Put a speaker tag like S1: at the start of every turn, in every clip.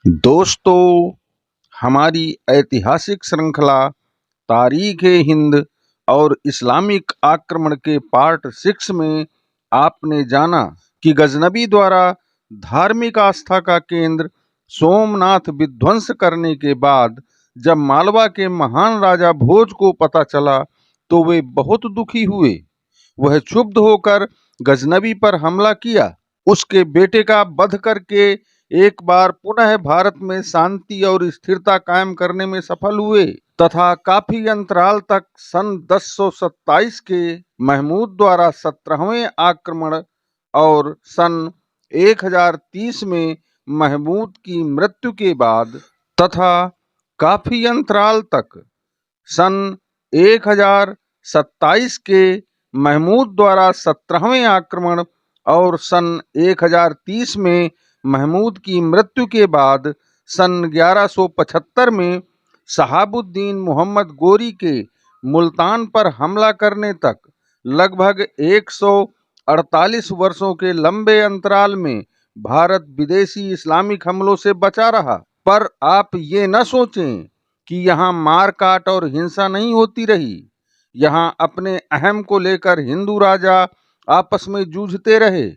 S1: दोस्तों, हमारी ऐतिहासिक श्रृंखला तारीख़-ए-हिंद और इस्लामिक आक्रमण के पार्ट 6 में आपने जाना कि गजनबी द्वारा धार्मिक आस्था का केंद्र सोमनाथ विध्वंस करने के बाद जब मालवा के महान राजा भोज को पता चला तो वे बहुत दुखी हुए। वह क्षुब्ध होकर गजनबी पर हमला किया, उसके बेटे का वध करके एक बार पुनः भारत में शांति और स्थिरता कायम करने में सफल हुए तथा काफी अंतराल तक सन 1027 के महमूद द्वारा 17वें आक्रमण और सन 1030 में महमूद की मृत्यु के बाद तथा काफी अंतराल तक सन 1027 के महमूद द्वारा 17वें आक्रमण और सन 1030 में महमूद की मृत्यु के बाद सन 1175 में शहाबुद्दीन मोहम्मद गोरी के मुल्तान पर हमला करने तक लगभग 148 वर्षों के लंबे अंतराल में भारत विदेशी इस्लामिक हमलों से बचा रहा। पर आप ये न सोचें कि यहाँ मार काट और हिंसा नहीं होती रही। यहाँ अपने अहम को लेकर हिंदू राजा आपस में जूझते रहे।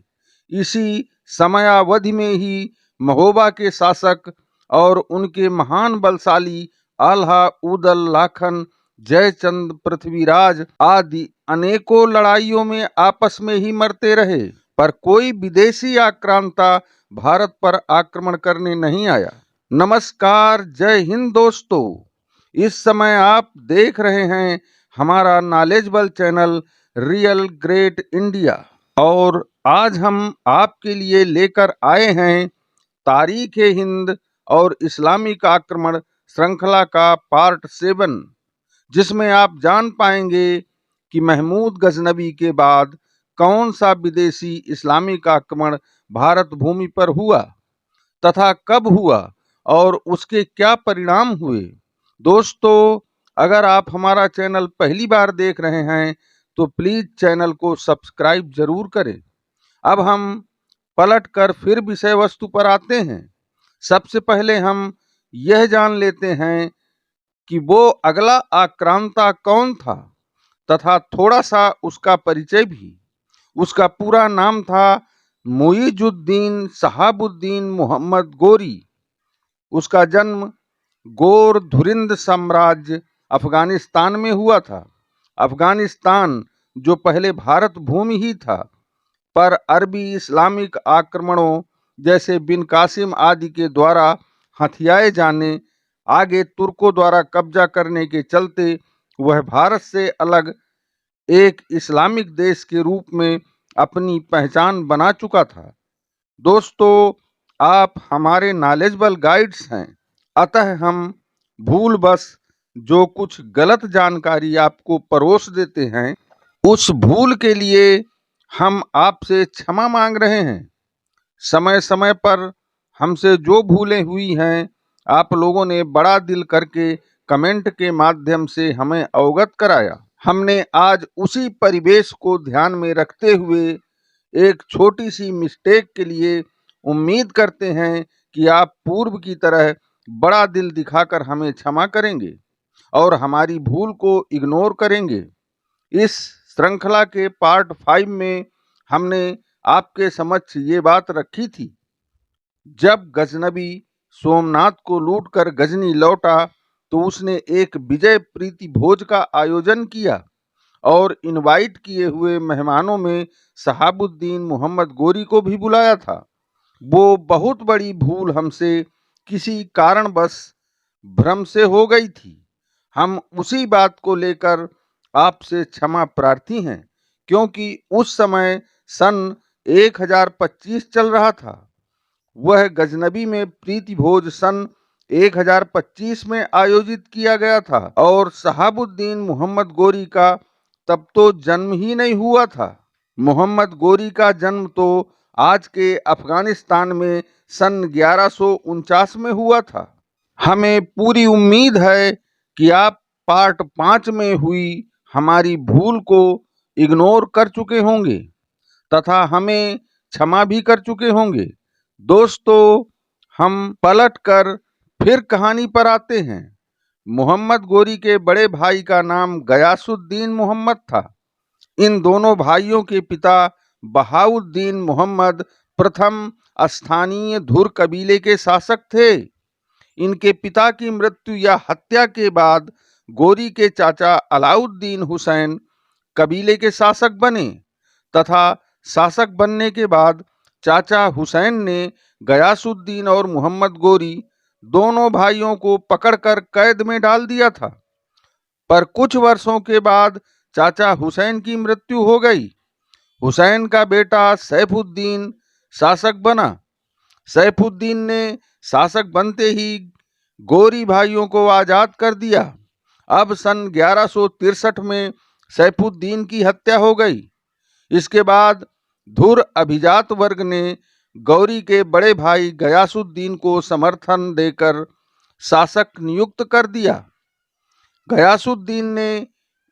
S1: इसी समयावधि में ही महोबा के शासक और उनके महान बलशाली आल्हा, उदल, लाखन, जयचंद, पृथ्वीराज आदि अनेकों लड़ाइयों में आपस में ही मरते रहे, पर कोई विदेशी आक्रांता भारत पर आक्रमण करने नहीं आया। नमस्कार, जय हिंद दोस्तों। इस समय आप देख रहे हैं हमारा knowledgeable channel real great India और आज हम आपके लिए लेकर आए हैं तारीख़-ए-हिंद और इस्लामिक आक्रमण श्रृंखला का पार्ट 7, जिसमें आप जान पाएंगे कि महमूद गजनबी के बाद कौन सा विदेशी इस्लामिक आक्रमण भारत भूमि पर हुआ तथा कब हुआ और उसके क्या परिणाम हुए। दोस्तों, अगर आप हमारा चैनल पहली बार देख रहे हैं तो प्लीज चैनल को सब्सक्राइब जरूर करें। अब हम पलट कर फिर विषय वस्तु पर आते हैं। सबसे पहले हम यह जान लेते हैं कि वो अगला आक्रांता कौन था तथा थोड़ा सा उसका परिचय भी। उसका पूरा नाम था मुइजुद्दीन शहाबुद्दीन मोहम्मद गोरी। उसका जन्म गोर धुरिंद साम्राज्य अफगानिस्तान में हुआ था। अफगानिस्तान जो पहले भारत भूमि ही था, पर अरबी इस्लामिक आक्रमणों जैसे बिन कासिम आदि के द्वारा हथियाए जाने, आगे तुर्कों द्वारा कब्जा करने के चलते वह भारत से अलग एक इस्लामिक देश के रूप में अपनी पहचान बना चुका था। दोस्तों, आप हमारे नॉलेजेबल गाइड्स हैं, अतः हम भूलवश जो कुछ गलत जानकारी आपको परोस देते हैं, उस भूल के लिए हम आपसे क्षमा मांग रहे हैं। समय समय पर हमसे जो भूलें हुई हैं, आप लोगों ने बड़ा दिल करके कमेंट के माध्यम से हमें अवगत कराया। हमने आज उसी परिवेश को ध्यान में रखते हुए एक छोटी सी मिस्टेक के लिए उम्मीद करते हैं कि आप पूर्व की तरह बड़ा दिल दिखाकर हमें क्षमा करेंगे और हमारी भूल को इग्नोर करेंगे। इस श्रृंखला के पार्ट 5 में हमने आपके समक्ष ये बात रखी थी। जब गजनबी सोमनाथ को लूटकर गजनी लौटा तो उसने एक विजय प्रीति भोज का आयोजन किया और इनवाइट किए हुए मेहमानों में शहाबुद्दीन मोहम्मद गोरी को भी बुलाया था। वो बहुत बड़ी भूल हमसे किसी कारणवश भ्रम से हो गई थी। हम उसी बात को लेकर आपसे क्षमा प्रार्थी हैं, क्योंकि उस समय सन 1025 चल रहा था। वह गजनबी में प्रीति भोज सन 1025 में आयोजित किया गया था और शहाबुद्दीन मोहम्मद गोरी का तब तो जन्म ही नहीं हुआ था। मोहम्मद गोरी का जन्म तो आज के अफगानिस्तान में सन 1149 में हुआ था। हमें पूरी उम्मीद है कि आप पार्ट 5 में हुई हमारी भूल को इग्नोर कर चुके होंगे तथा हमें क्षमा भी कर चुके होंगे। दोस्तों, हम पलटकर फिर कहानी पर आते हैं। मोहम्मद गोरी के बड़े भाई का नाम गयासुद्दीन मोहम्मद था। इन दोनों भाइयों के पिता बहाउद्दीन मोहम्मद प्रथम स्थानीय धुर कबीले के शासक थे। इनके पिता की मृत्यु या हत्या के बाद गोरी के चाचा अलाउद्दीन हुसैन कबीले के शासक बने तथा शासक बनने के बाद चाचा हुसैन ने गयासुद्दीन और मोहम्मद गोरी दोनों भाइयों को पकड़कर कैद में डाल दिया था। पर कुछ वर्षों के बाद चाचा हुसैन की मृत्यु हो गई। हुसैन का बेटा सैफुद्दीन शासक बना। सैफुद्दीन ने शासक बनते ही गोरी भाइयों को आजाद कर दिया। अब सन 1163 में सैफुद्दीन की हत्या हो गई। इसके बाद धुर अभिजात वर्ग ने गौरी के बड़े भाई गयासुद्दीन को समर्थन देकर शासक नियुक्त कर दिया। गयासुद्दीन ने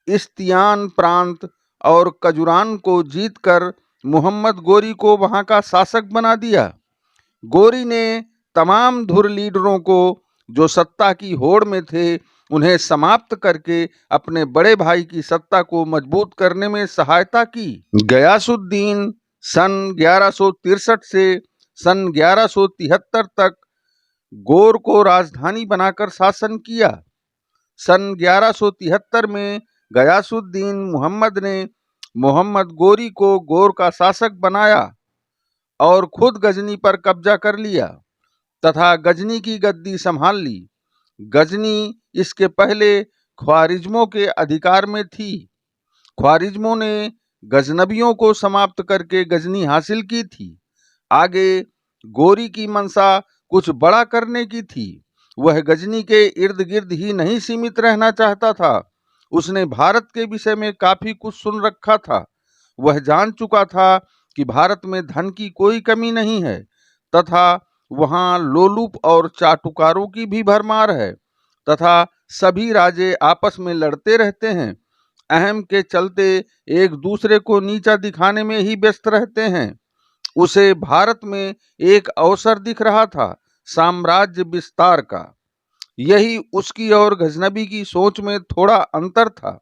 S1: इस्तियान प्रांत और कजुरान को जीतकर मोहम्मद गोरी को वहां का शासक बना दिया। गोरी ने तमाम धुर लीडरों को जो सत्ता की होड़ में थे उन्हें समाप्त करके अपने बड़े भाई की सत्ता को मजबूत करने में सहायता की। गयासुद्दीन सन 1163 से सन 1173 तक गोर को राजधानी बनाकर शासन किया। सन 1173 में गयासुद्दीन मोहम्मद ने मोहम्मद गोरी को गोर का शासक बनाया और खुद गजनी पर कब्जा कर लिया तथा गजनी की गद्दी संभाल ली। गजनी इसके पहले ख्वारिज्मों के अधिकार में थी। ख्वारिज्मों ने गजनबियों को समाप्त करके गजनी हासिल की थी। आगे गोरी की मंशा कुछ बड़ा करने की थी। वह गजनी के इर्द गिर्द ही नहीं सीमित रहना चाहता था। उसने भारत के विषय में काफी कुछ सुन रखा था। वह जान चुका था कि भारत में धन की कोई कमी नहीं है तथा वहाँ लोलुप और चाटुकारों की भी भरमार है तथा सभी राजे आपस में लड़ते रहते हैं। अहम के चलते एक दूसरे को नीचा दिखाने में ही व्यस्त रहते हैं। उसे भारत में एक अवसर दिख रहा था, साम्राज्य विस्तार का। यही उसकी और गजनबी की सोच में थोड़ा अंतर था।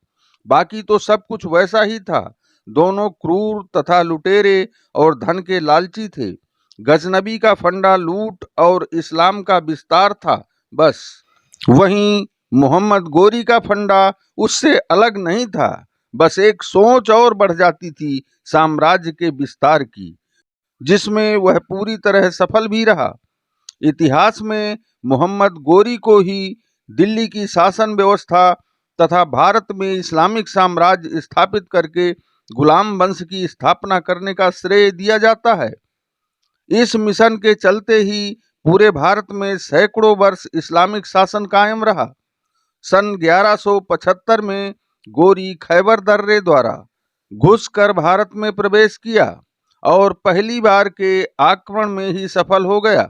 S1: बाकी तो सब कुछ वैसा ही था। दोनों क्रूर तथा लुटेरे और धन के लालची थे। गजनबी का फंडा लूट और इस्लाम का विस्तार था, बस। वहीं मोहम्मद गोरी का फंडा उससे अलग नहीं था, बस एक सोच और बढ़ जाती थी साम्राज्य के विस्तार की, जिसमें वह पूरी तरह सफल भी रहा। इतिहास में मोहम्मद गोरी को ही दिल्ली की शासन व्यवस्था तथा भारत में इस्लामिक साम्राज्य स्थापित करके गुलाम वंश की स्थापना करने का श्रेय दिया जाता है। इस मिशन के चलते ही पूरे भारत में सैकड़ों वर्ष इस्लामिक शासन कायम रहा। सन 1175 में गोरी खैबर दर्रे द्वारा घुसकर भारत में प्रवेश किया और पहली बार के आक्रमण में ही सफल हो गया।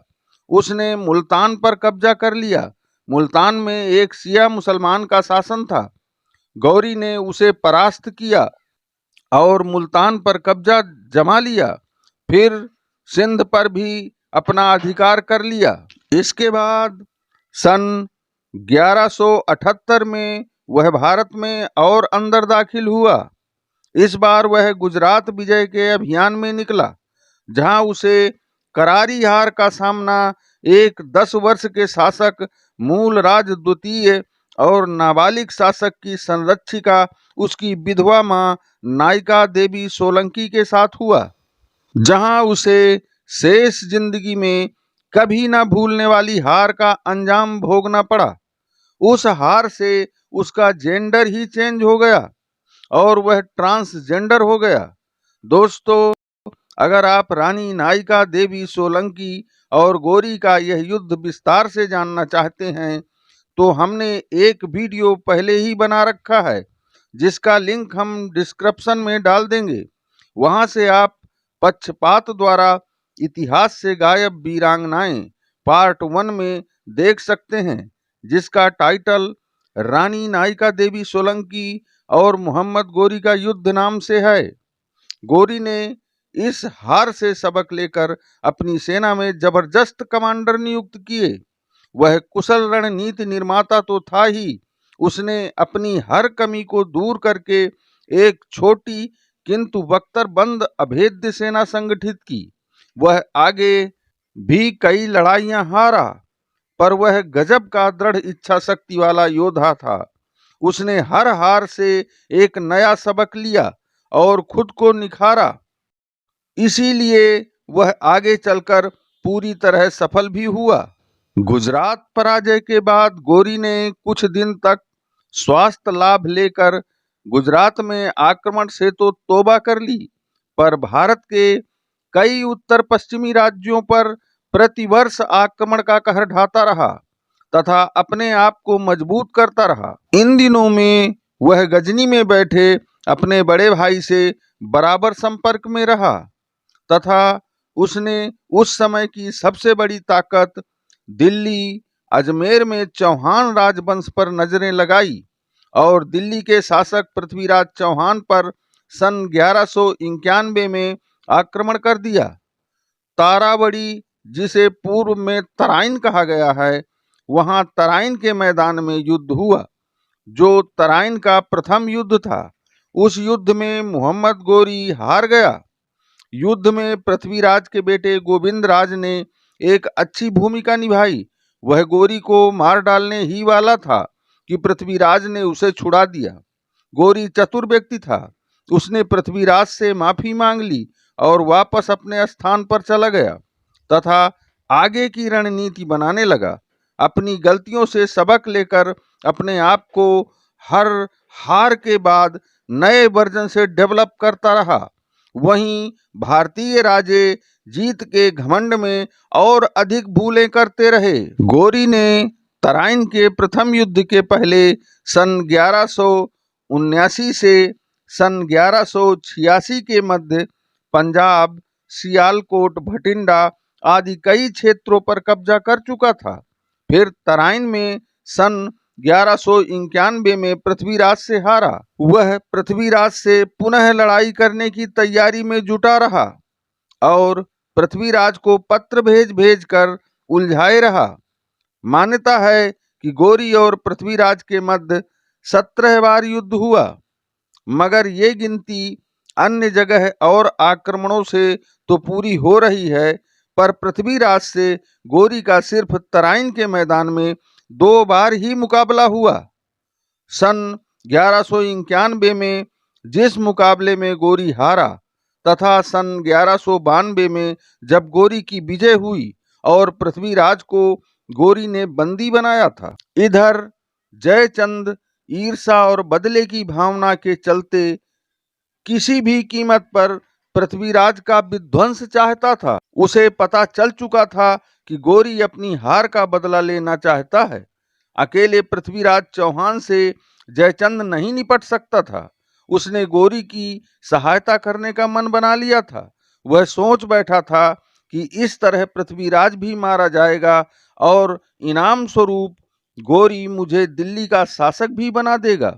S1: उसने मुल्तान पर कब्जा कर लिया। मुल्तान में एक शिया मुसलमान का शासन था। गौरी ने उसे परास्त किया और मुल्तान पर कब्जा जमा लिया। फिर सिंध पर भी अपना अधिकार कर लिया। इसके बाद सन 1178 में वह भारत में और अंदर दाखिल हुआ। इस बार वह गुजरात विजय के अभियान में निकला, जहां उसे करारी हार का सामना एक 10 वर्ष के शासक मूलराज द्वितीय और नाबालिग शासक की संरक्षिका उसकी विधवा मां नायिका देवी सोलंकी के साथ हुआ, जहां उसे शेष जिंदगी में कभी ना भूलने वाली हार का अंजाम भोगना पड़ा। उस हार से उसका जेंडर ही चेंज हो गया और वह ट्रांसजेंडर हो गया। दोस्तों, अगर आप रानी नायिका देवी सोलंकी और गोरी का यह युद्ध विस्तार से जानना चाहते हैं तो हमने एक वीडियो पहले ही बना रखा है, जिसका लिंक हम डिस्क्रिप्शन में डाल देंगे। वहां से आप पक्षपात द्वारा इतिहास से गायब वीरांगनाएं पार्ट 1 में देख सकते हैं, जिसका टाइटल रानी नायिका देवी सोलंकी और मोहम्मद गोरी का युद्ध नाम से है। गोरी ने इस हार से सबक लेकर अपनी सेना में जबरदस्त कमांडर नियुक्त किए। वह कुशल रणनीति निर्माता तो था ही, उसने अपनी हर कमी को दूर करके एक छोटी किंतु बख्तरबंद अभेद्य सेना संगठित की। वह आगे भी कई लड़ाइयां हारा, पर वह गजब का दृढ़ इच्छा शक्ति वाला योद्धा था। उसने हर हार से एक नया सबक लिया और खुद को निखारा। इसीलिए वह आगे चलकर पूरी तरह सफल भी हुआ। गुजरात पराजय के बाद गोरी ने कुछ दिन तक स्वास्थ्य लाभ लेकर गुजरात में आक्रमण से तो तौबा कर ली, पर भारत के कई उत्तर पश्चिमी राज्यों पर प्रतिवर्ष आक्रमण का कहर ढाता रहा तथा अपने आप को मजबूत करता रहा। इन दिनों में वह गजनी में बैठे अपने बड़े भाई से बराबर संपर्क में रहा तथा उसने उस समय की सबसे बड़ी ताकत दिल्ली अजमेर में चौहान राजवंश पर नजरें लगाई और दिल्ली के शासक पृथ्वीराज चौहान पर सन 1191 में आक्रमण कर दिया। ताराबड़ी, जिसे पूर्व में तराइन कहा गया है, वहां तराइन के मैदान में युद्ध हुआ, जो तराइन का प्रथम युद्ध था। उस युद्ध में मोहम्मद गोरी हार गया। युद्ध में पृथ्वीराज के बेटे गोविंद राज ने एक अच्छी भूमिका निभाई। वह गोरी को मार डालने ही वाला था कि पृथ्वीराज ने उसे छुड़ा दिया। गोरी चतुर व्यक्ति था। उसने पृथ्वीराज से माफी मांग ली और वापस अपने स्थान पर चला गया तथा आगे की रणनीति बनाने लगा। अपनी गलतियों से सबक लेकर अपने आप को हर हार के बाद नए वर्जन से डेवलप करता रहा। वहीं भारतीय राजे जीत के घमंड में और अधिक भूलें करते रहे। गोरी ने तराइन के प्रथम युद्ध के पहले सन 1179 से सन 1186 के मध्य पंजाब, सियालकोट, भटिंडा आदि कई क्षेत्रों पर कब्जा कर चुका था। फिर तराइन में सन 1191 में पृथ्वीराज से हारा। वह पृथ्वीराज से पुनः लड़ाई करने की तैयारी में जुटा रहा और पृथ्वीराज को पत्र भेज भेज कर उलझाए रहा। मान्यता है कि गोरी और पृथ्वीराज के मध्य 17 बार युद्ध हुआ, मगर ये गिनती अन्य जगह और आक्रमणों से तो पूरी हो रही है, पर पृथ्वीराज से गोरी का सिर्फ तराइन के मैदान में 2 बार ही मुकाबला हुआ। सन 1191 में जिस मुकाबले में गोरी हारा तथा सन 1192 में जब गोरी की विजय हुई और पृथ्वीराज को गोरी ने बंदी बनाया था। इधर जयचंद ईर्षा और बदले की भावना के चलते किसी भी कीमत पर पृथ्वीराज का विध्वंस चाहता था। उसे पता चल चुका था कि गोरी अपनी हार का बदला लेना चाहता है। अकेले पृथ्वीराज चौहान से जयचंद नहीं निपट सकता था। उसने गोरी की सहायता करने का मन बना लिया था। वह सोच बैठा था कि इस तरह पृथ्वीराज भी मारा जाएगा और इनाम स्वरूप गोरी मुझे दिल्ली का शासक भी बना देगा।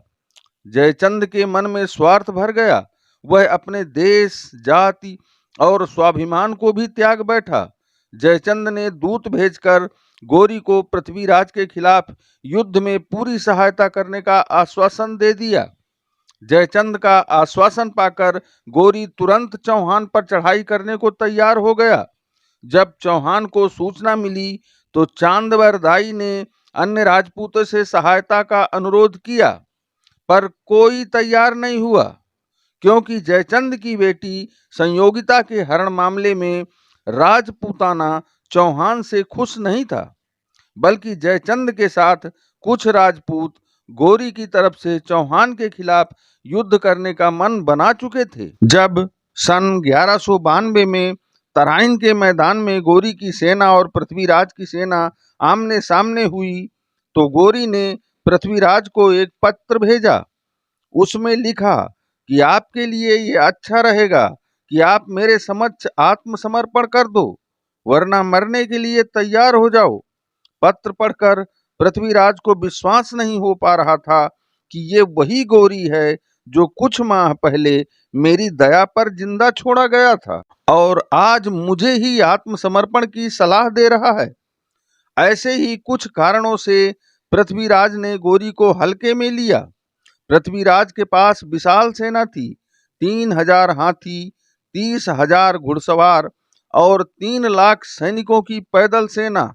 S1: जयचंद के मन में स्वार्थ भर गया। वह अपने देश, जाति और स्वाभिमान को भी त्याग बैठा। जयचंद ने दूत भेजकर गोरी को पृथ्वीराज के खिलाफ युद्ध में पूरी सहायता करने का आश्वासन दे दिया। जयचंद का आश्वासन पाकर गोरी तुरंत चौहान पर चढ़ाई करने को तैयार हो गया। जब चौहान को सूचना मिली तो चांदवरदाई ने अन्य राजपूतों से सहायता का अनुरोध किया, पर कोई तैयार नहीं हुआ, क्योंकि जयचंद की बेटी संयोगिता के हरण मामले में राजपूताना चौहान से खुश नहीं था, बल्कि जयचंद के साथ कुछ राजपूत गोरी की तरफ से चौहान के खिलाफ युद्ध करने का मन बना चुके थे। जब सन 1192 में तराइन के मैदान में गोरी की सेना और पृथ्वीराज की सेना आमने सामने हुई तो गोरी ने पृथ्वीराज को एक पत्र भेजा। उसमें लिखा कि आपके लिए ये अच्छा रहेगा कि आप मेरे समक्ष आत्मसमर्पण कर दो, वरना मरने के लिए तैयार हो जाओ। पत्र पढ़कर पृथ्वीराज को विश्वास नहीं हो पा रहा था कि ये वही गोरी है जो कुछ माह पहले मेरी दया पर जिंदा छोड़ा गया था और आज मुझे ही आत्मसमर्पण की सलाह दे रहा है। ऐसे ही कुछ कारणों से पृथ्वीराज ने गोरी को हल्के में लिया। पृथ्वीराज के पास विशाल सेना थी, 3,000 हाथी, 30,000 घुड़सवार और 3 लाख सैनिकों की पैदल सेना।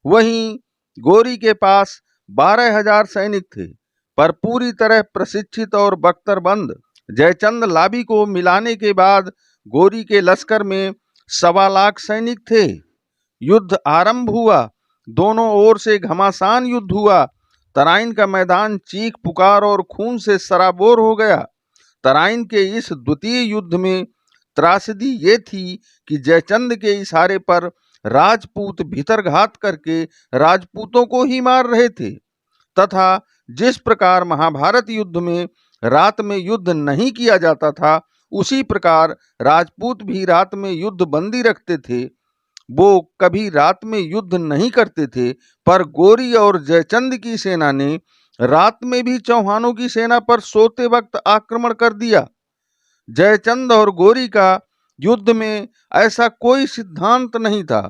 S1: वहीं गोरी के पास 12,000 सैनिक थे, पर पूरी तरह प्रशिक्षित और बख्तरबंद। जयचंद लाबी को मिलाने के बाद गोरी के लश्कर में 1.25 लाख सैनिक थे। युद्ध आरंभ हुआ। दोनों ओर से घमासान युद्ध हुआ। तराइन का मैदान चीख पुकार और खून से सराबोर हो गया। तराइन के इस द्वितीय युद्ध में त्रासदी ये थी कि जयचंद के इशारे पर राजपूत भीतरघात करके राजपूतों को ही मार रहे थे, तथा जिस प्रकार महाभारत युद्ध में रात में युद्ध नहीं किया जाता था, उसी प्रकार राजपूत भी रात में युद्ध बंदी रखते थे। वो कभी रात में युद्ध नहीं करते थे, पर गोरी और जयचंद की सेना ने रात में भी चौहानों की सेना पर सोते वक्त आक्रमण कर दिया। जयचंद और गोरी का युद्ध में ऐसा कोई सिद्धांत नहीं था।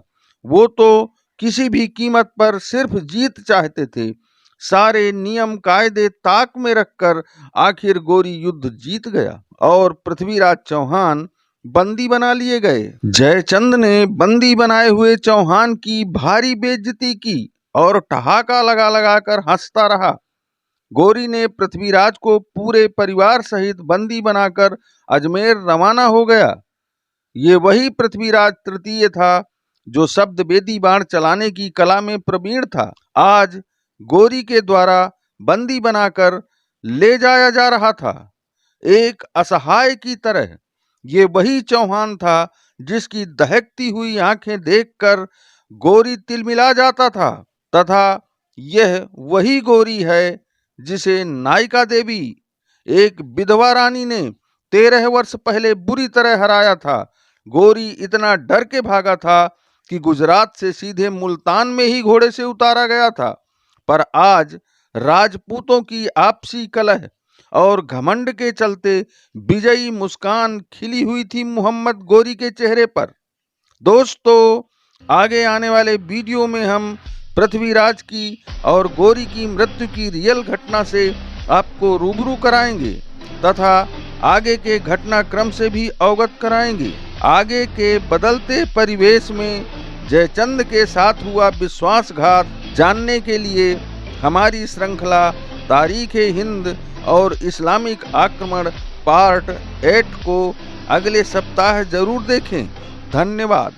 S1: वो तो किसी भी कीमत पर सिर्फ जीत चाहते थे। सारे नियम कायदे ताक में रखकर आखिर गोरी युद्ध जीत गया और पृथ्वीराज चौहान बंदी बना लिए गए। जयचंद ने बंदी बनाए हुए चौहान की भारी बेइज्जती की और ठहाका लगा लगा कर हंसता रहा। गोरी ने पृथ्वीराज को पूरे परिवार सहित बंदी बनाकर अजमेर रवाना हो गया। ये वही पृथ्वीराज तृतीय था जो शब्द वेदी बाण चलाने की कला में प्रवीण था। आज गोरी के द्वारा बंदी बनाकर ले जाया जा रहा था, एक असहाय की तरह। ये वही चौहान था जिसकी दहकती हुई आंखें देखकर गोरी तिलमिला जाता था, तथा यह वही गोरी है जिसे नायिका देवी, एक विधवा रानी ने 13 वर्ष पहले बुरी तरह हराया था। गोरी इतना डर के भागा था कि गुजरात से सीधे मुल्तान में ही घोड़े से उतारा गया था। पर आज राजपूतों की आपसी कलह और घमंड के चलते विजयी मुस्कान खिली हुई थी मोहम्मद गोरी के चेहरे पर। दोस्तों, आगे आने वाले वीडियो में हम पृथ्वीराज की और गोरी की मृत्यु की रियल घटना से आपको रूबरू कराएंगे तथा आगे के घटनाक्रम से भी अवगत कराएंगे। आगे के बदलते परिवेश में जयचंद के साथ हुआ विश्वासघात जानने के लिए हमारी श्रृंखला तारीख़-ए-हिंद और इस्लामिक आक्रमण पार्ट 8 को अगले सप्ताह जरूर देखें। धन्यवाद।